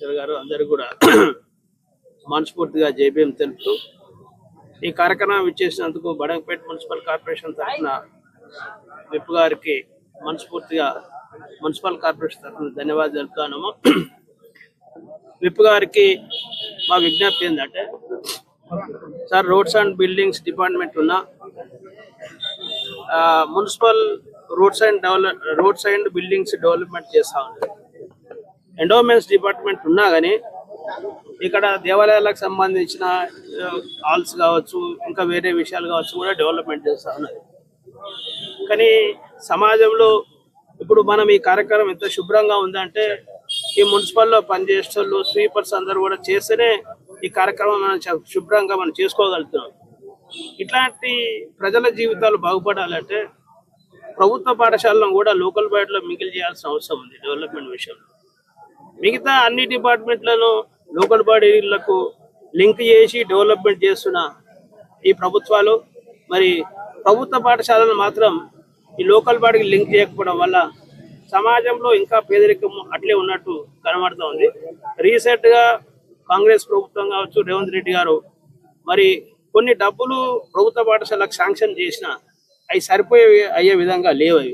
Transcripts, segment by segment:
Commissioner గారు అందరూ కూడా మనస్ఫూర్తిగా జైభీం తెలుపుతూ ఈ కార్యక్రమం ఇచ్చేసినందుకు బడంగపేట మున్సిపల్ కార్పొరేషన్ తరఫున విప్ గారికి మనస్ఫూర్తిగా మున్సిపల్ కార్పొరేషన్ తరఫున ధన్యవాదాలు తెలుపుతున్నాము. విప్ గారికి మా విజ్ఞప్తి ఏంటంటే, sir roads and buildings department ఉన్న municipal roads and buildings development చేస్తా ఉంది. ఎండోమెంట్స్ డిపార్ట్మెంట్ ఉన్నా కానీ ఇక్కడ దేవాలయాలకు సంబంధించిన హాల్స్ కావచ్చు, ఇంకా వేరే విషయాలు కావచ్చు కూడా డెవలప్మెంట్ చేస్తూ ఉన్నది. కానీ సమాజంలో ఇప్పుడు మనం ఈ కార్యక్రమం ఎంత శుభ్రంగా ఉందంటే, ఈ మున్సిపల్లో పనిచేసే వాళ్ళు స్వీపర్స్ అందరూ కూడా చేస్తేనే ఈ కార్యక్రమం మనం శుభ్రంగా మనం చేసుకోగలుగుతున్నాం. ఇట్లాంటి ప్రజల జీవితాలు బాగుపడాలంటే ప్రభుత్వ పాఠశాలను కూడా లోకల్ బాడీలో మిగిలి చేయాల్సిన అవసరం ఉంది. డెవలప్మెంట్ విషయంలో మిగతా అన్ని డిపార్ట్మెంట్లను లోకల్ బాడీలకు లింక్ చేసి డెవలప్మెంట్ చేస్తున్న ఈ ప్రభుత్వాలు మరి ప్రభుత్వ పాఠశాలను మాత్రం ఈ లోకల్ బాడీకి లింక్ చేయకపోవడం వల్ల సమాజంలో ఇంకా పేదరికం అట్లే ఉన్నట్టు కనబడుతూ ఉంది. రీసెంట్గా కాంగ్రెస్ ప్రభుత్వం కావచ్చు, రేవంత్ రెడ్డి గారు మరి కొన్ని డబ్బులు ప్రభుత్వ పాఠశాలకు శాంక్షన్ చేసిన అవి అయ్యే విధంగా లేవు. అవి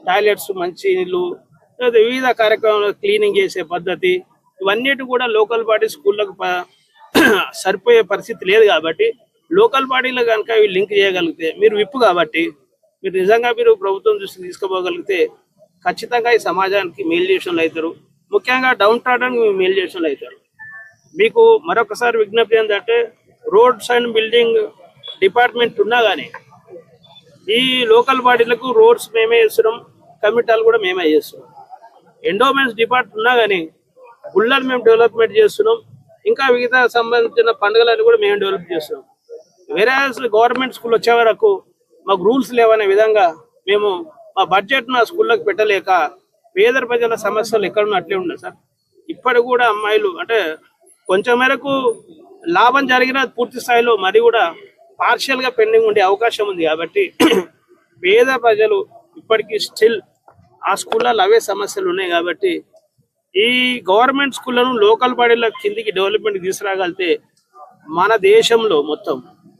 టాయిలెట్స్, మంచి నీళ్ళు, వివిధ కార్యక్రమాలు, క్లీనింగ్ చేసే పద్ధతి, ఇవన్నిటి కూడా లోకల్ బాడీ స్కూళ్ళకు సరిపోయే పరిస్థితి లేదు. కాబట్టి లోకల్ బాడీలో కనుక ఇవి లింక్ చేయగలిగితే, మీరు విప్పు కాబట్టి మీరు నిజంగా మీరు ప్రభుత్వం దృష్టికి తీసుకుపోగలిగితే ఖచ్చితంగా ఈ సమాజానికి మేలు చేసిన అవుతారు. ముఖ్యంగా డౌన్ ట్రాడన్కి మేలు చేసిన అవుతారు. మీకు మరొకసారి విజ్ఞప్తి ఏంటంటే, రోడ్స్ అండ్ బిల్డింగ్ డిపార్ట్మెంట్ ఉన్నా కానీ ఈ లోకల్ బాడీలకు రోడ్స్ మేమే చేస్తున్నాం, కమిటీలు కూడా మేమే చేస్తున్నాం. ఎండోమెంట్స్ డిపార్ట్మెంట్ ఉన్నా కానీ గుళ్ళను మేము డెవలప్మెంట్ చేస్తున్నాం, ఇంకా మిగతా సంబంధించిన పండుగలను కూడా మేము డెవలప్ చేస్తున్నాం. వేరే గవర్నమెంట్ స్కూల్ వచ్చే వరకు మాకు రూల్స్ లేవనే విధంగా మేము మా బడ్జెట్ మా స్కూళ్ళకి పెట్టలేక పేద ప్రజల సమస్యలు ఎక్కడున్నా అట్లే ఉన్నాయి సార్. ఇప్పటి కూడా అమ్మాయిలు అంటే కొంచెం మేరకు లాభం జరిగిన పూర్తి స్థాయిలో మరి కూడా పార్షియల్గా పెండింగ్ ఉండే అవకాశం ఉంది. కాబట్టి పేద ప్రజలు ఇప్పటికీ స్టిల్ ఆ స్కూళ్ళలో అవే సమస్యలు ఉన్నాయి. కాబట్టి ఈ గవర్నమెంట్ స్కూళ్ళను లోకల్ బాడీల కిందికి డెవలప్మెంట్ తీసుకురాగలిగితే మన దేశంలో మొత్తం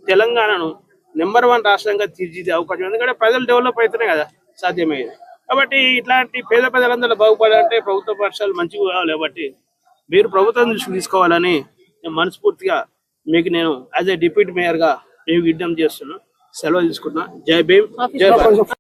తెలంగాణను నెంబర్ 1 రాష్ట్రంగా తీర్చిదే అవకాశం. ఎందుకంటే ప్రజలు డెవలప్ అవుతున్నాయి కదా సాధ్యమయ్యేది. కాబట్టి ఇట్లాంటి పేద ప్రజలందరూ బాగుపడాలంటే ప్రభుత్వ పాఠశాలలు మంచిగా కావాలి. కాబట్టి మీరు ప్రభుత్వం దృష్టికి తీసుకోవాలని నేను మనస్ఫూర్తిగా మీకు నేను యాజ్ ఏ డిప్యూటీ మేయర్గా మీకు విజ్ఞప్తి చేస్తున్నాను. సెలవు తీసుకుంటున్నా. జై భీమ్, జై భారత్.